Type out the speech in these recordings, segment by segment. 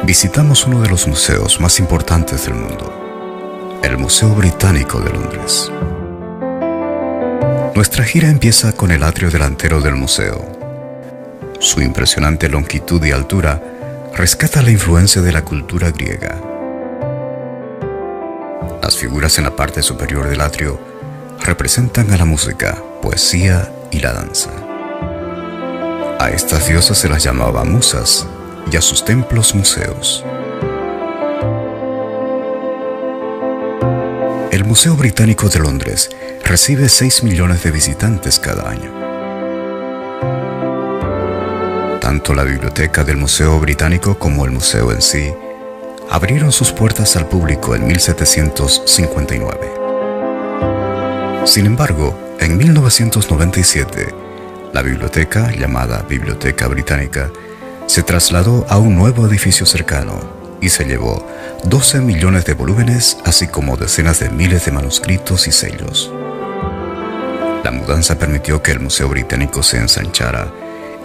Visitamos uno de los museos más importantes del mundo, el Museo Británico de Londres. Nuestra gira empieza con el atrio delantero del museo. Su impresionante longitud y altura rescata la influencia de la cultura griega. Las figuras en la parte superior del atrio representan a la música, poesía y la danza. A estas diosas se las llamaba musas y a sus templos museos. El Museo Británico de Londres recibe 6 millones de visitantes cada año. Tanto la biblioteca del Museo Británico como el museo en sí abrieron sus puertas al público en 1759. Sin embargo, en 1997, la biblioteca, llamada Biblioteca Británica, se trasladó a un nuevo edificio cercano y se llevó 12 millones de volúmenes, así como decenas de miles de manuscritos y sellos. La mudanza permitió que el Museo Británico se ensanchara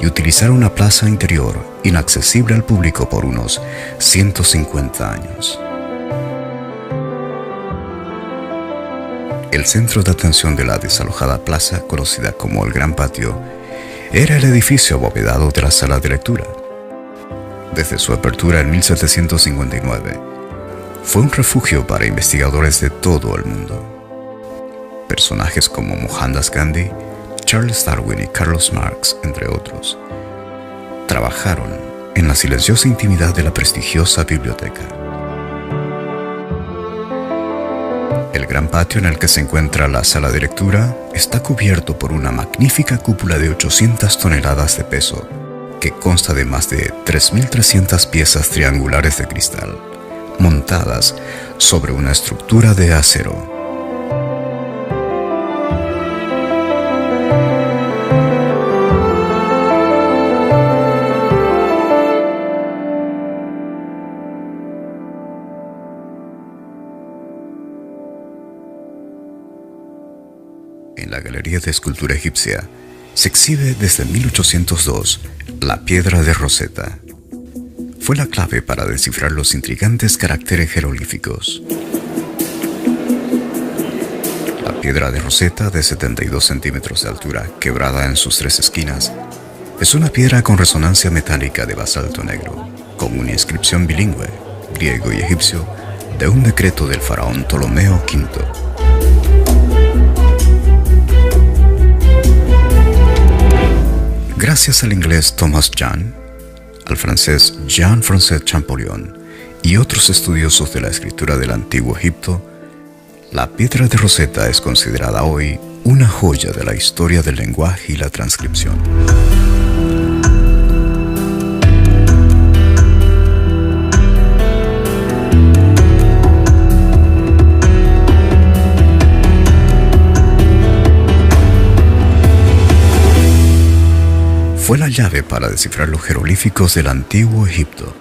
y utilizara una plaza interior inaccesible al público por unos 150 años. El centro de atención de la desalojada plaza, conocida como el Gran Patio, era el edificio abovedado de la sala de lectura. Desde su apertura en 1759, fue un refugio para investigadores de todo el mundo. Personajes como Mohandas Gandhi, Charles Darwin y Carlos Marx, entre otros, trabajaron en la silenciosa intimidad de la prestigiosa biblioteca. El gran patio en el que se encuentra la sala de lectura está cubierto por una magnífica cúpula de 800 toneladas de peso, que consta de más de 3.300 piezas triangulares de cristal, montadas sobre una estructura de acero. En la Galería de Escultura Egipcia se exhibe desde 1802 la piedra de Rosetta. Fue la clave para descifrar los intrigantes caracteres jeroglíficos. La piedra de Rosetta, de 72 centímetros de altura, quebrada en sus 3 esquinas, es una piedra con resonancia metálica de basalto negro, con una inscripción bilingüe, griego y egipcio, de un decreto del faraón Ptolomeo V. Gracias al inglés Thomas Jahn, al francés Jean-François Champollion y otros estudiosos de la escritura del Antiguo Egipto, la piedra de Rosetta es considerada hoy una joya de la historia del lenguaje y la transcripción. Fue la llave para descifrar los jeroglíficos del Antiguo Egipto.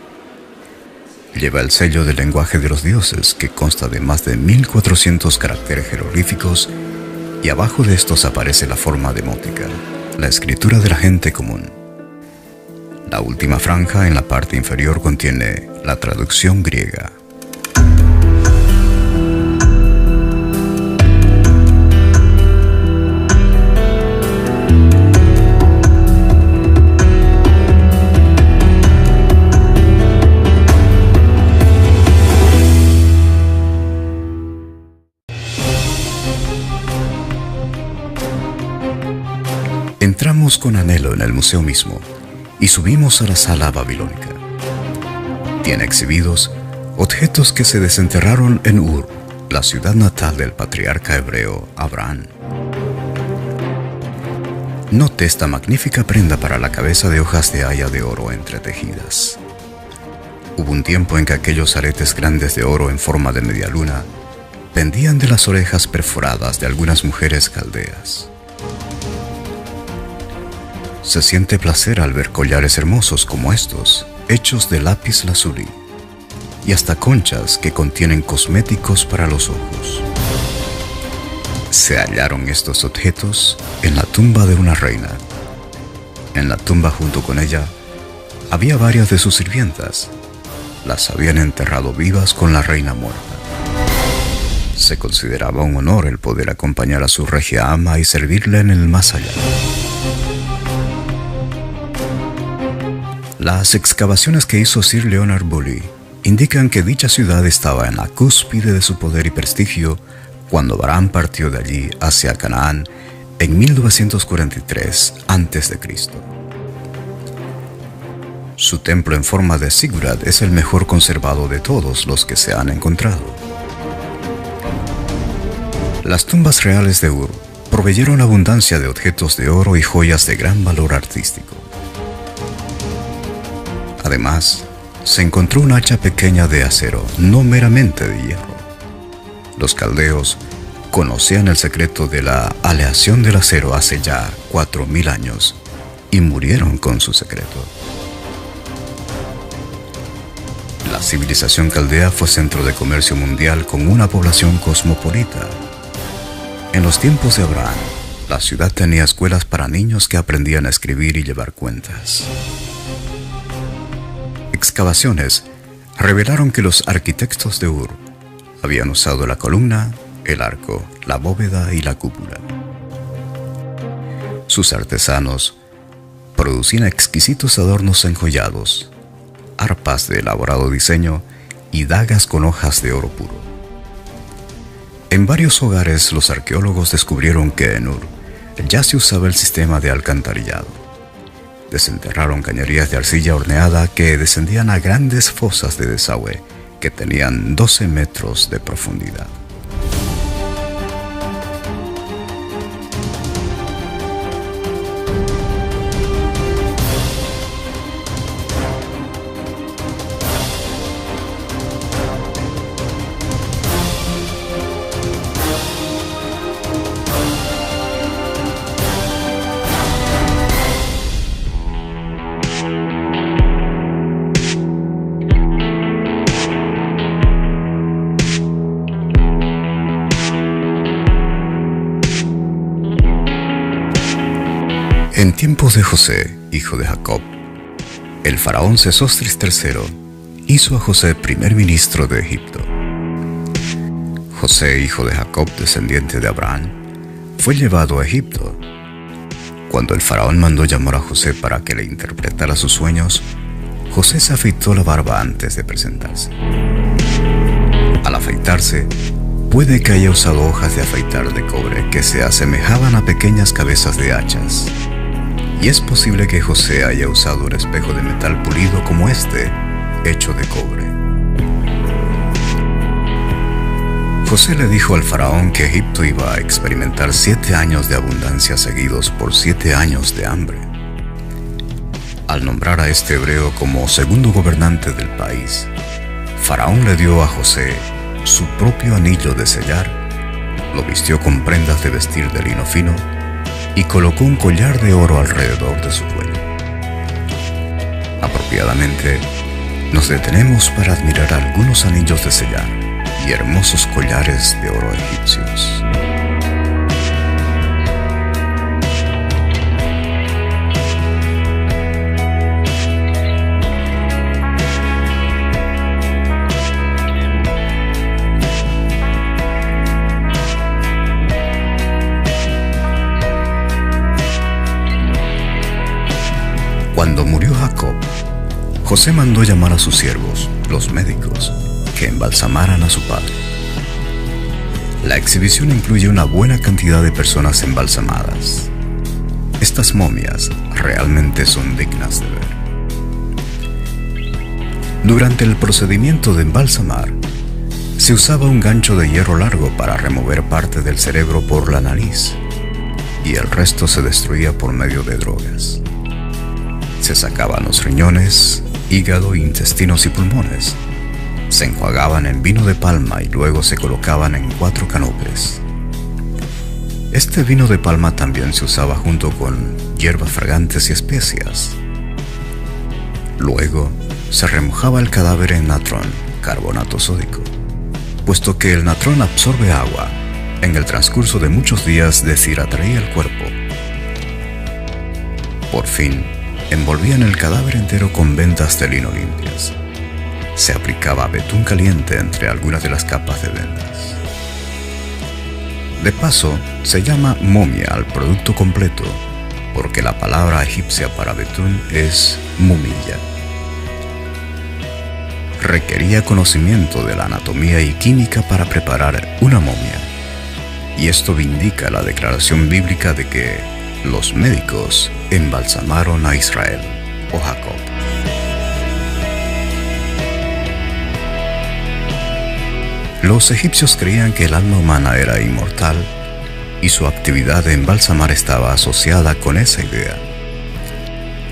Lleva el sello del lenguaje de los dioses, que consta de más de 1.400 caracteres jeroglíficos, y abajo de estos aparece la forma demótica, la escritura de la gente común. La última franja en la parte inferior contiene la traducción griega. Entramos con anhelo en el museo mismo y subimos a la sala babilónica. Tiene exhibidos objetos que se desenterraron en Ur, la ciudad natal del patriarca hebreo Abraham. Note esta magnífica prenda para la cabeza de hojas de haya de oro entretejidas. Hubo un tiempo en que aquellos aretes grandes de oro en forma de media luna pendían de las orejas perforadas de algunas mujeres caldeas. Se siente placer al ver collares hermosos como estos, hechos de lápiz lazuli, y hasta conchas que contienen cosméticos para los ojos. Se hallaron estos objetos en la tumba de una reina. En la tumba junto con ella había varias de sus sirvientas, las habían enterrado vivas con la reina muerta. Se consideraba un honor el poder acompañar a su regia ama y servirle en el más allá. Las excavaciones que hizo Sir Leonard Bully indican que dicha ciudad estaba en la cúspide de su poder y prestigio cuando Abraham partió de allí hacia Canaán en 1943 a.C. Su templo en forma de zigurat es el mejor conservado de todos los que se han encontrado. Las tumbas reales de Ur proveyeron abundancia de objetos de oro y joyas de gran valor artístico. Además, se encontró un hacha pequeña de acero, no meramente de hierro. Los caldeos conocían el secreto de la aleación del acero hace ya 4000 años y murieron con su secreto. La civilización caldea fue centro de comercio mundial con una población cosmopolita. En los tiempos de Abraham, la ciudad tenía escuelas para niños que aprendían a escribir y llevar cuentas. Excavaciones revelaron que los arquitectos de Ur habían usado la columna, el arco, la bóveda y la cúpula. Sus artesanos producían exquisitos adornos enjollados, arpas de elaborado diseño y dagas con hojas de oro puro. En varios hogares los arqueólogos descubrieron que en Ur ya se usaba el sistema de alcantarillado. Desenterraron cañerías de arcilla horneada que descendían a grandes fosas de desagüe que tenían 12 metros de profundidad. En tiempos de José, hijo de Jacob, el faraón Sesostris III hizo a José primer ministro de Egipto. José, hijo de Jacob, descendiente de Abraham, fue llevado a Egipto. Cuando el faraón mandó llamar a José para que le interpretara sus sueños, José se afeitó la barba antes de presentarse. Al afeitarse, puede que haya usado hojas de afeitar de cobre que se asemejaban a pequeñas cabezas de hachas. Y es posible que José haya usado un espejo de metal pulido como este, hecho de cobre. José le dijo al faraón que Egipto iba a experimentar 7 años de abundancia seguidos por 7 años de hambre. Al nombrar a este hebreo como segundo gobernante del país, Faraón le dio a José su propio anillo de sellar, lo vistió con prendas de vestir de lino fino y colocó un collar de oro alrededor de su cuello. Apropiadamente, nos detenemos para admirar algunos anillos de sellar y hermosos collares de oro egipcios. Cuando murió Jacob, José mandó llamar a sus siervos, los médicos, que embalsamaran a su padre. La exhibición incluye una buena cantidad de personas embalsamadas. Estas momias realmente son dignas de ver. Durante el procedimiento de embalsamar, se usaba un gancho de hierro largo para remover parte del cerebro por la nariz, y el resto se destruía por medio de drogas. Se sacaban los riñones, hígado, intestinos y pulmones. Se enjuagaban en vino de palma y luego se colocaban en 4 canopes. Este vino de palma también se usaba junto con hierbas fragantes y especias. Luego se remojaba el cadáver en natrón, carbonato sódico, puesto que el natrón absorbe agua. En el transcurso de muchos días deshidrataría el cuerpo. Por fin, envolvían el cadáver entero con vendas de lino limpias. se aplicaba betún caliente entre algunas de las capas de vendas. De paso, se llama momia al producto completo, porque la palabra egipcia para betún es mumilla. Requería conocimiento de la anatomía y química para preparar una momia, y esto vindica la declaración bíblica de que los médicos embalsamaron a Israel o Jacob. Los egipcios creían que el alma humana era inmortal y su actividad de embalsamar estaba asociada con esa idea.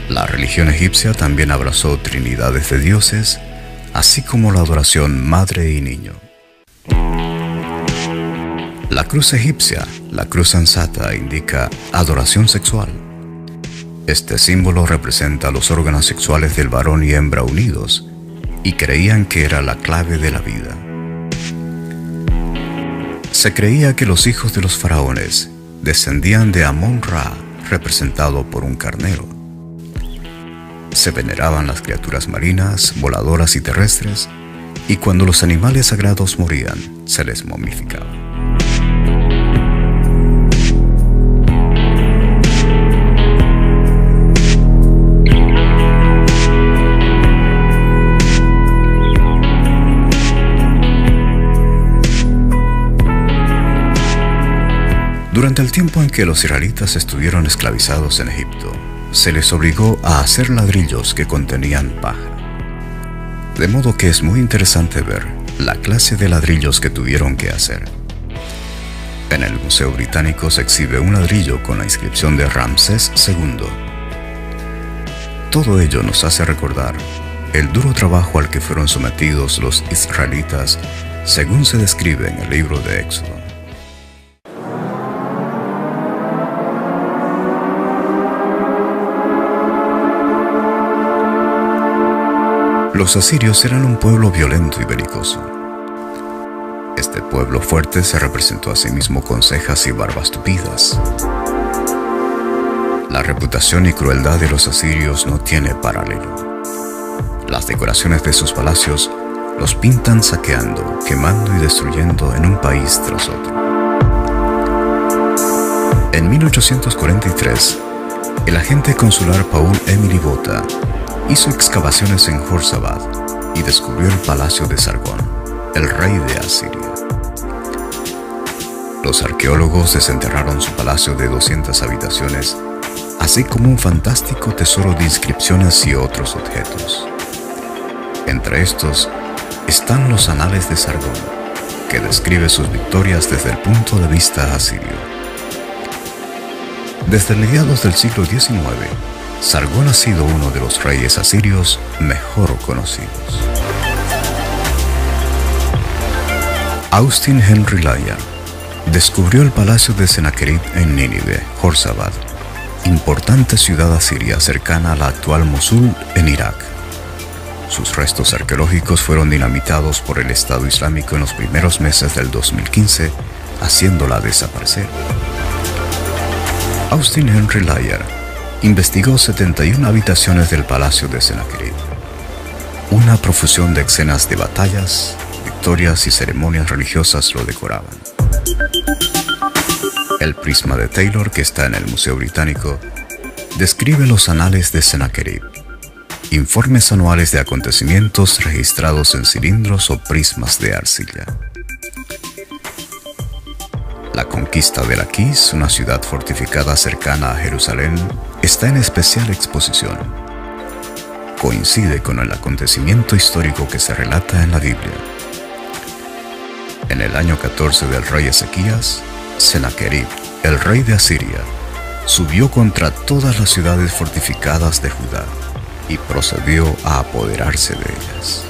La religión egipcia también abrazó trinidades de dioses, así como la adoración madre y niño. La cruz egipcia, la cruz ansata, indica adoración sexual. Este símbolo representa los órganos sexuales del varón y hembra unidos, y creían que era la clave de la vida. Se creía que los hijos de los faraones descendían de Amón-Ra, representado por un carnero. Se veneraban las criaturas marinas, voladoras y terrestres, y cuando los animales sagrados morían, se les momificaba. Durante el tiempo en que los israelitas estuvieron esclavizados en Egipto, se les obligó a hacer ladrillos que contenían paja. De modo que es muy interesante ver la clase de ladrillos que tuvieron que hacer. En el Museo Británico se exhibe un ladrillo con la inscripción de Ramsés II. Todo ello nos hace recordar el duro trabajo al que fueron sometidos los israelitas, según se describe en el libro de Éxodo. Los asirios eran un pueblo violento y belicoso. Este pueblo fuerte se representó a sí mismo con cejas y barbas tupidas. La reputación y crueldad de los asirios no tiene paralelo. Las decoraciones de sus palacios los pintan saqueando, quemando y destruyendo en un país tras otro. En 1843, el agente consular Paul Émile Botta hizo excavaciones en Jorsabad y descubrió el palacio de Sargón, el rey de Asiria. Los arqueólogos desenterraron su palacio de 200 habitaciones, así como un fantástico tesoro de inscripciones y otros objetos. Entre estos están los Anales de Sargón, que describe sus victorias desde el punto de vista asirio. Desde mediados del siglo XIX, Sargón ha sido uno de los reyes asirios mejor conocidos. Austin Henry Layard descubrió el palacio de Sennacherib en Nínive, Jorsabad, importante ciudad asiria cercana a la actual Mosul en Irak. Sus restos arqueológicos fueron dinamitados por el Estado Islámico en los primeros meses del 2015, haciéndola desaparecer. Austin Henry Layard investigó 71 habitaciones del palacio de Sennacherib. Una profusión de escenas de batallas, victorias y ceremonias religiosas lo decoraban. El prisma de Taylor, que está en el Museo Británico, describe los Anales de Sennacherib, informes anuales de acontecimientos registrados en cilindros o prismas de arcilla. La conquista de Laquis, una ciudad fortificada cercana a Jerusalén, está en especial exposición. Coincide con el acontecimiento histórico que se relata en la Biblia. En el año 14 del rey Ezequías, Sennacherib, el rey de Asiria, subió contra todas las ciudades fortificadas de Judá y procedió a apoderarse de ellas.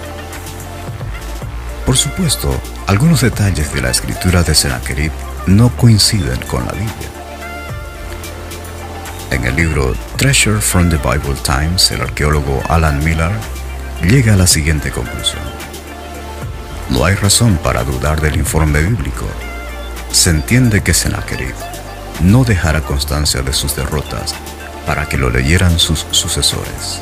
Por supuesto, algunos detalles de la escritura de Sennacherib no coinciden con la Biblia. En el libro Treasure from the Bible Times, el arqueólogo Alan Miller llega a la siguiente conclusión: no hay razón para dudar del informe bíblico. Se entiende que Sennacherib no dejara constancia de sus derrotas para que lo leyeran sus sucesores.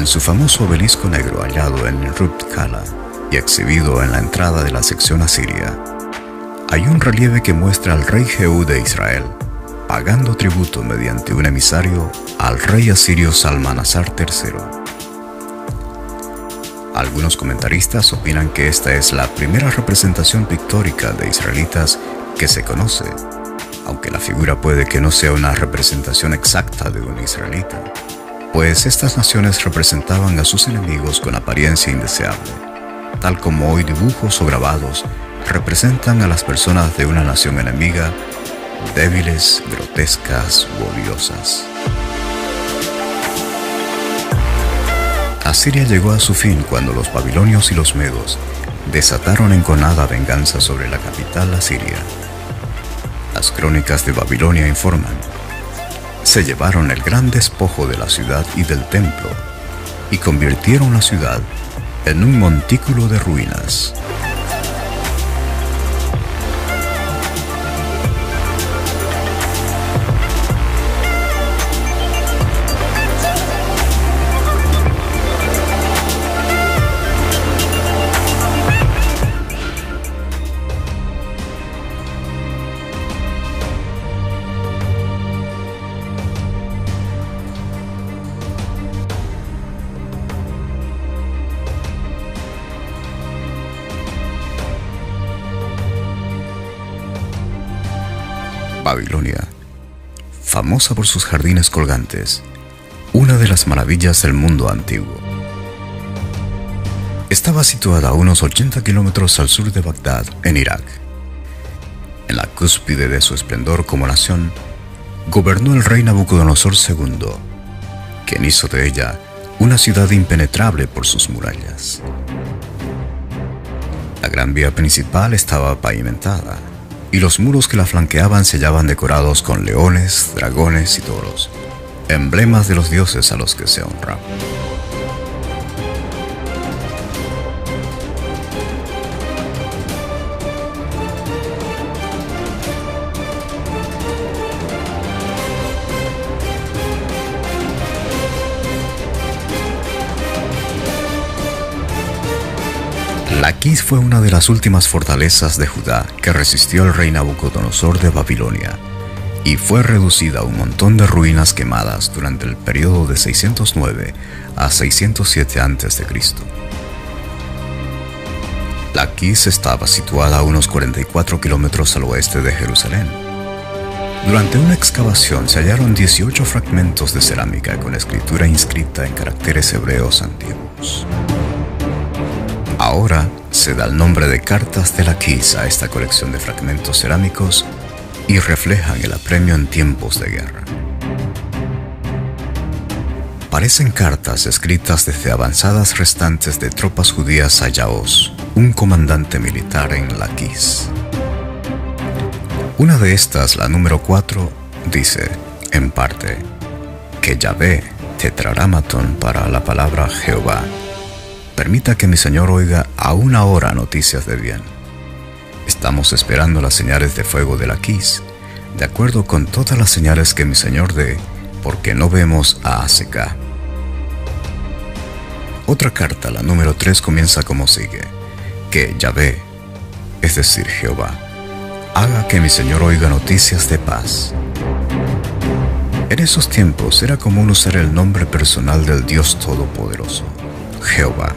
En su famoso obelisco negro hallado en Rupt Kala y exhibido en la entrada de la sección asiria, hay un relieve que muestra al rey Jehú de Israel pagando tributo mediante un emisario al rey asirio Salmanasar III. Algunos comentaristas opinan que esta es la primera representación pictórica de israelitas que se conoce, aunque la figura puede que no sea una representación exacta de un israelita, pues estas naciones representaban a sus enemigos con apariencia indeseable, tal como hoy dibujos o grabados representan a las personas de una nación enemiga, débiles, grotescas u odiosas. Asiria llegó a su fin cuando los babilonios y los medos desataron enconada venganza sobre la capital asiria. Las crónicas de Babilonia informan: se llevaron el gran despojo de la ciudad y del templo y convirtieron la ciudad en un montículo de ruinas. Babilonia, famosa por sus jardines colgantes, una de las maravillas del mundo antiguo. Estaba situada a unos 80 kilómetros al sur de Bagdad, en Irak. En la cúspide de su esplendor como nación, gobernó el rey Nabucodonosor II, quien hizo de ella una ciudad impenetrable por sus murallas. La gran vía principal estaba pavimentada, y los muros que la flanqueaban se hallaban decorados con leones, dragones y toros, emblemas de los dioses a los que se honra. Laquis fue una de las últimas fortalezas de Judá que resistió al rey Nabucodonosor de Babilonia y fue reducida a un montón de ruinas quemadas durante el periodo de 609 a 607 a.C. Laquis estaba situada a unos 44 kilómetros al oeste de Jerusalén. Durante una excavación se hallaron 18 fragmentos de cerámica con escritura inscrita en caracteres hebreos antiguos. Ahora se da el nombre de Cartas de Laquis a esta colección de fragmentos cerámicos y reflejan el apremio en tiempos de guerra. Parecen cartas escritas desde avanzadas restantes de tropas judías a Yaos, un comandante militar en Laquis. Una de estas, la número 4, dice, en parte, que Yahvé, tetragrámaton para la palabra Jehová, permita que mi Señor oiga aún ahora noticias de bien. Estamos esperando las señales de fuego de Laquis, de acuerdo con todas las señales que mi Señor dé, porque no vemos a ASK. Otra carta, la número 3, comienza como sigue: que Yahvé, es decir, Jehová, haga que mi Señor oiga noticias de paz. En esos tiempos era común usar el nombre personal del Dios Todopoderoso, Jehová.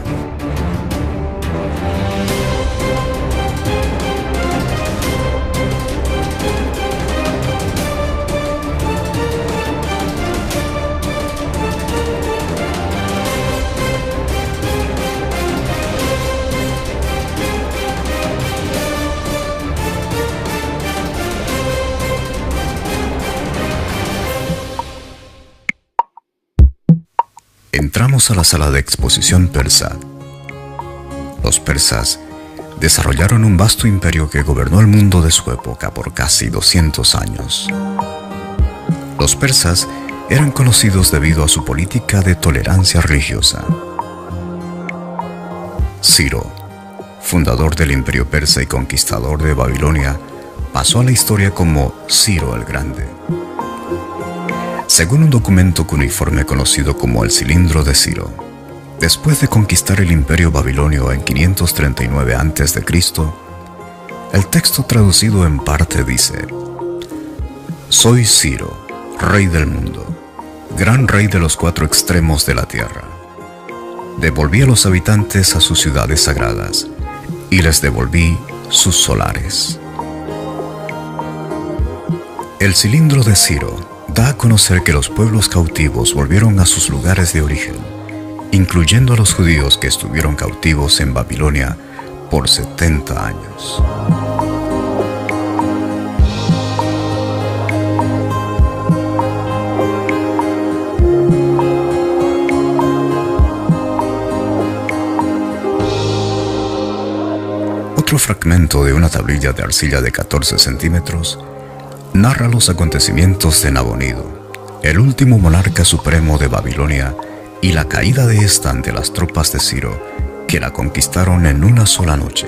Entramos a la sala de exposición persa. Los persas desarrollaron un vasto imperio que gobernó el mundo de su época por casi 200 años. Los persas eran conocidos debido a su política de tolerancia religiosa. Ciro, fundador del imperio persa y conquistador de Babilonia, pasó a la historia como Ciro el Grande. Según un documento cuneiforme conocido como el Cilindro de Ciro, Después de conquistar el imperio babilonio en 539 a.C., el texto traducido en parte dice: Soy Ciro, rey del mundo, gran rey de los 4 extremos de la tierra. Devolví a los habitantes a sus ciudades sagradas, y les devolví sus solares. El cilindro de Ciro da a conocer que los pueblos cautivos volvieron a sus lugares de origen, incluyendo a los judíos que estuvieron cautivos en Babilonia por 70 años. Otro fragmento de una tablilla de arcilla de 14 centímetros narra los acontecimientos de Nabonido, el último monarca supremo de Babilonia, y la caída de esta ante las tropas de Ciro, que la conquistaron en una sola noche.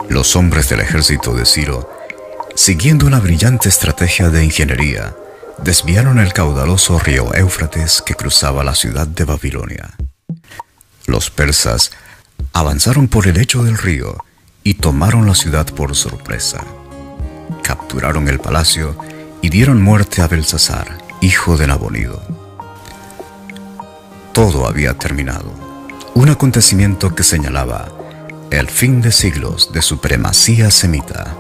Los hombres del ejército de Ciro, siguiendo una brillante estrategia de ingeniería, desviaron el caudaloso río Éufrates que cruzaba la ciudad de Babilonia. Los persas avanzaron por el lecho del río y tomaron la ciudad por sorpresa. Capturaron el palacio y dieron muerte a Belsasar, hijo de Nabonido. Todo había terminado, un acontecimiento que señalaba el fin de siglos de supremacía semita.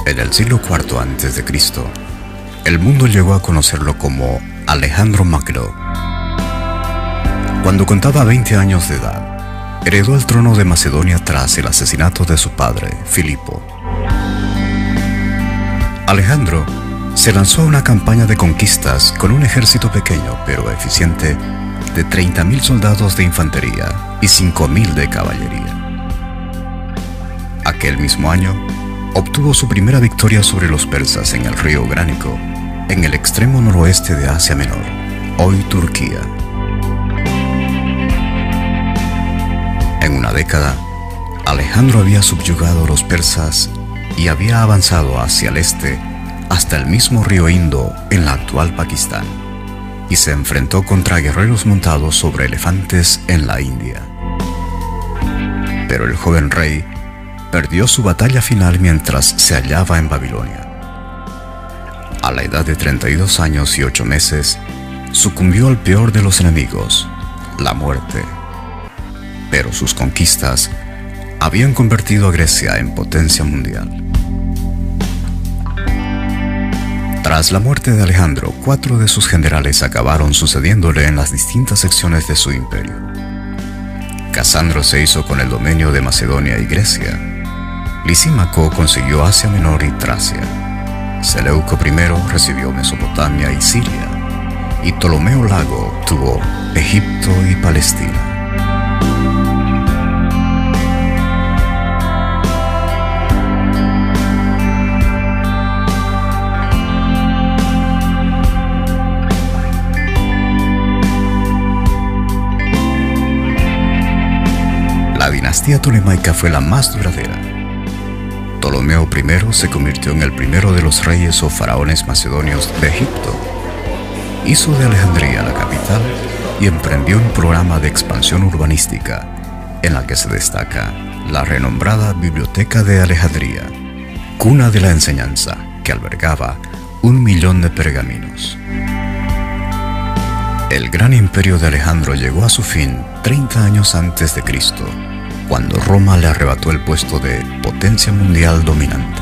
En el siglo IV a.C., el mundo llegó a conocerlo como Alejandro Magno. Cuando contaba 20 años de edad, heredó el trono de Macedonia tras el asesinato de su padre, Filipo. Alejandro se lanzó a una campaña de conquistas con un ejército pequeño pero eficiente de 30.000 soldados de infantería y 5.000 de caballería. Aquel mismo año, obtuvo su primera victoria sobre los persas en el río Gránico, en el extremo noroeste de Asia Menor, hoy Turquía. En una década, Alejandro había subyugado a los persas y había avanzado hacia el este hasta el mismo río Indo en la actual Pakistán, y se enfrentó contra guerreros montados sobre elefantes en la India. Pero el joven rey perdió su batalla final mientras se hallaba en Babilonia. A la edad de 32 años y 8 meses, sucumbió al peor de los enemigos, la muerte. Pero sus conquistas habían convertido a Grecia en potencia mundial. Tras la muerte de Alejandro, 4 de sus generales acabaron sucediéndole en las distintas secciones de su imperio. Casandro se hizo con el dominio de Macedonia y Grecia. Lisímaco consiguió Asia Menor y Tracia. Seleuco I recibió Mesopotamia y Siria, y Ptolomeo Lago tuvo Egipto y Palestina. La dinastía tolemaica fue la más duradera. Ptolomeo I se convirtió en el primero de los reyes o faraones macedonios de Egipto. Hizo de Alejandría la capital y emprendió un programa de expansión urbanística en la que se destaca la renombrada Biblioteca de Alejandría, cuna de la enseñanza, que albergaba 1.000.000 de pergaminos. El gran imperio de Alejandro llegó a su fin 30 años antes de Cristo, cuando Roma le arrebató el puesto de potencia mundial dominante.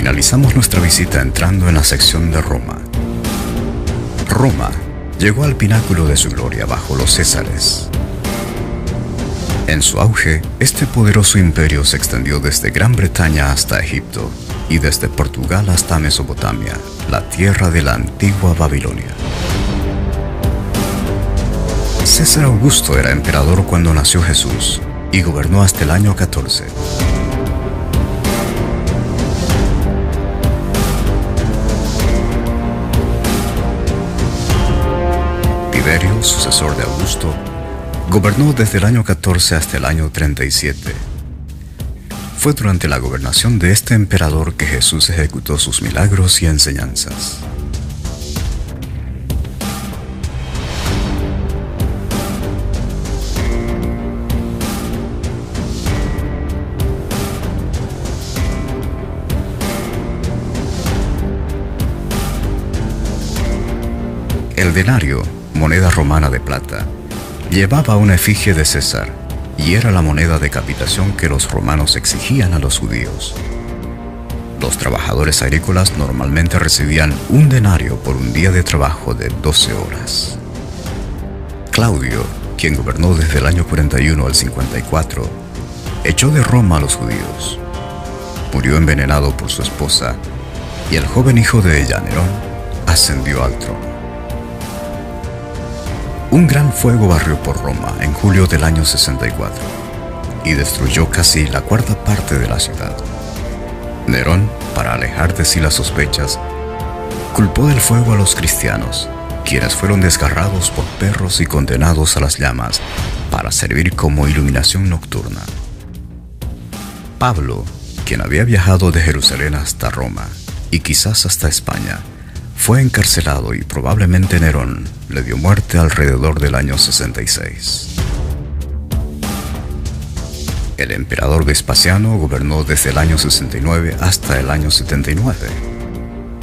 Finalizamos nuestra visita entrando en la sección de Roma. Roma llegó al pináculo de su gloria bajo los Césares. En su auge, este poderoso imperio se extendió desde Gran Bretaña hasta Egipto y desde Portugal hasta Mesopotamia, la tierra de la antigua Babilonia. César Augusto era emperador cuando nació Jesús y gobernó hasta el año 14. Tiberio, sucesor de Augusto, gobernó desde el año 14 hasta el año 37. Fue durante la gobernación de este emperador que Jesús ejecutó sus milagros y enseñanzas. El denario, moneda romana de plata, llevaba una efigie de César y era la moneda de capitación que los romanos exigían a los judíos. Los trabajadores agrícolas normalmente recibían un denario por un día de trabajo de 12 horas. Claudio, quien gobernó desde el año 41 al 54, echó de Roma a los judíos. Murió envenenado por su esposa y el joven hijo de ella, Nerón, ascendió al trono. Un gran fuego barrió por Roma en julio del año 64 y destruyó casi la cuarta parte de la ciudad. Nerón, para alejar de sí las sospechas, culpó del fuego a los cristianos, quienes fueron desgarrados por perros y condenados a las llamas para servir como iluminación nocturna. Pablo, quien había viajado de Jerusalén hasta Roma y quizás hasta España, fue encarcelado y probablemente Nerón le dio muerte alrededor del año 66. El emperador Vespasiano gobernó desde el año 69 hasta el año 79,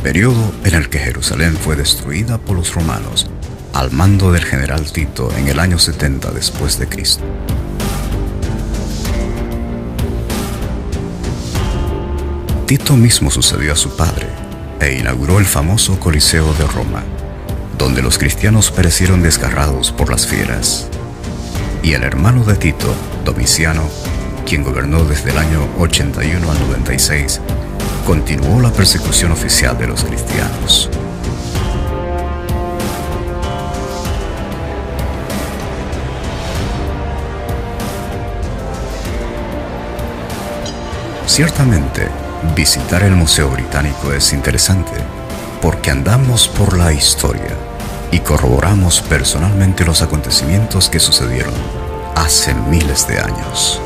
periodo en el que Jerusalén fue destruida por los romanos al mando del general Tito en el año 70 después de Cristo. Tito mismo sucedió a su padre e inauguró el famoso Coliseo de Roma, donde los cristianos perecieron desgarrados por las fieras. Y el hermano de Tito, Domiciano, quien gobernó desde el año 81 al 96, continuó la persecución oficial de los cristianos. Ciertamente, visitar el Museo Británico es interesante porque andamos por la historia y corroboramos personalmente los acontecimientos que sucedieron hace miles de años.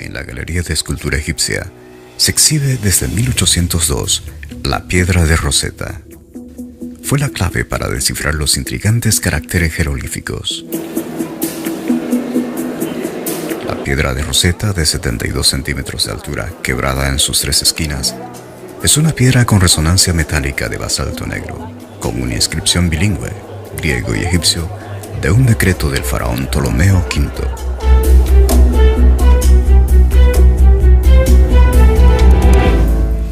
En la Galería de Escultura Egipcia se exhibe desde 1802 la piedra de Rosetta. Fue la clave para descifrar los intrigantes caracteres jeroglíficos. La piedra piedra de Rosetta de 72 centímetros de altura, quebrada en sus tres esquinas, es una piedra con resonancia metálica de basalto negro, con una inscripción bilingüe, griego y egipcio, de un decreto del faraón Ptolomeo V.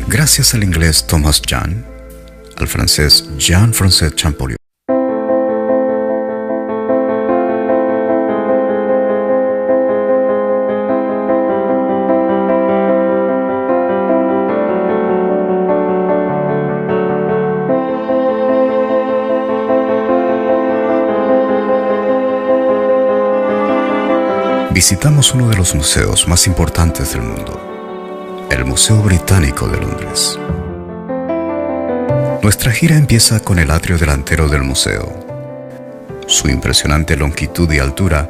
Gracias al inglés Thomas Jean, al francés Jean-François Champollion, visitamos uno de los museos más importantes del mundo, el Museo Británico de Londres. Nuestra gira empieza con el atrio delantero del museo. Su impresionante longitud y altura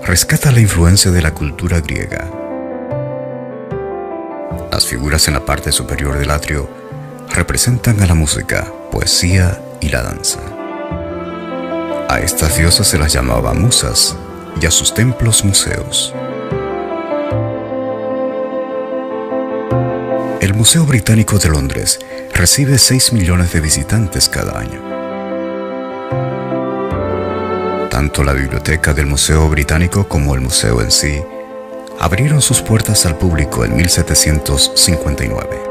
rescata la influencia de la cultura griega. Las figuras en la parte superior del atrio representan a la música, poesía y la danza. A estas diosas se las llamaba musas y a sus templos museos. El Museo Británico de Londres recibe 6 millones de visitantes cada año. Tanto la biblioteca del Museo Británico como el museo en sí abrieron sus puertas al público en 1759.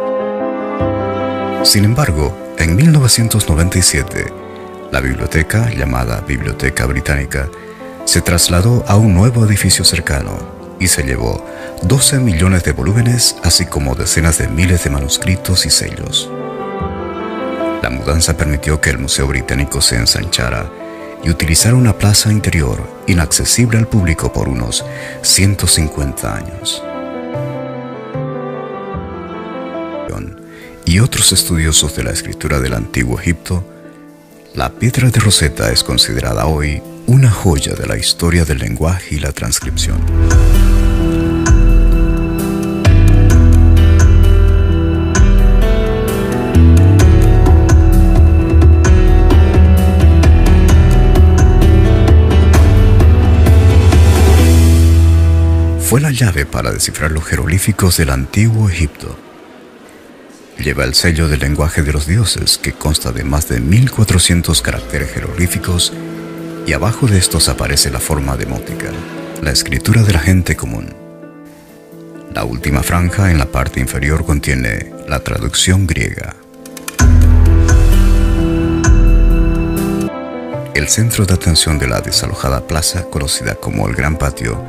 Sin embargo, en 1997, la biblioteca, llamada Biblioteca Británica, se trasladó a un nuevo edificio cercano y se llevó 12 millones de volúmenes, así como decenas de miles de manuscritos y sellos. La mudanza permitió que el Museo Británico se ensanchara y utilizara una plaza interior inaccesible al público por unos 150 años. Y otros estudiosos de la escritura del Antiguo Egipto, la piedra de Rosetta es considerada hoy una joya de la historia del lenguaje y la transcripción. Fue la llave para descifrar los jeroglíficos del Antiguo Egipto. Lleva el sello del lenguaje de los dioses, que consta de más de 1400 caracteres jeroglíficos, y abajo de estos aparece la forma demótica, la escritura de la gente común. La última franja en la parte inferior contiene la traducción griega. El centro de atención de la desalojada plaza, conocida como el Gran Patio,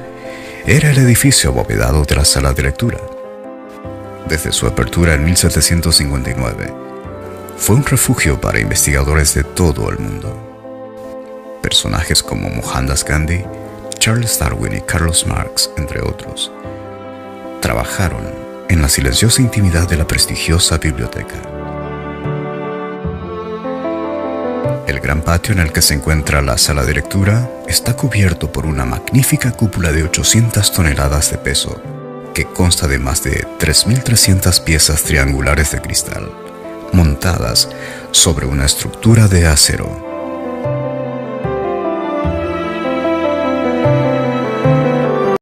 era el edificio abovedado de la sala de lectura. Desde su apertura en 1759, fue un refugio para investigadores de todo el mundo. Personajes como Mohandas Gandhi, Charles Darwin y Carlos Marx, entre otros, trabajaron en la silenciosa intimidad de la prestigiosa biblioteca. El gran patio en el que se encuentra la sala de lectura está cubierto por una magnífica cúpula de 800 toneladas de peso, que consta de más de 3.300 piezas triangulares de cristal, montadas sobre una estructura de acero.